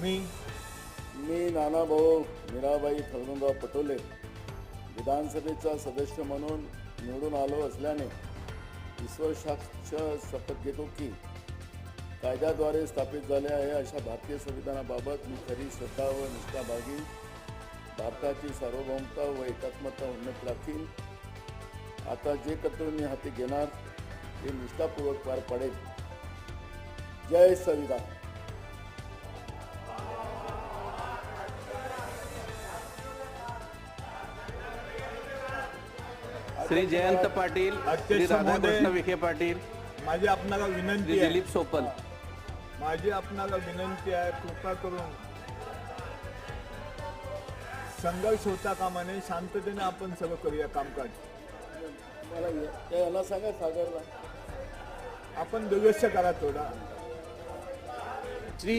मी नानाभाऊ मीराबाई खलगुंडराव पटोले विधानसभेचा सदस्य म्हणून निवडून आलो असल्याने ईश्वरसाक्ष शपथ घेतो की कायद्याद्वारे स्थापित झाले आहे अशा भारतीय संविधानाबाबत मी खरी श्रद्धा व निष्ठा बाळगीन. भारताची सार्वभौमता व एकात्मता उन्नत राखीन. आता जे कर्तव्य मी हाती घेणार ते निष्ठापूर्वक पार पाडेल. जय संविधान. श्री जयंत पाटील, श्री राधाकृष्ण विखे पाटील, माझी आपणाला श्री विनंती आहे, दिलीप सोपल. माझी आपणाला विनंती आहे, कृपा करून संघर्ष होता कामा नये. शांततेने आपण सगळं करूया कामकाज. मला याला सांगा सागरला आपण दुर्लक्ष करा थोडा. श्री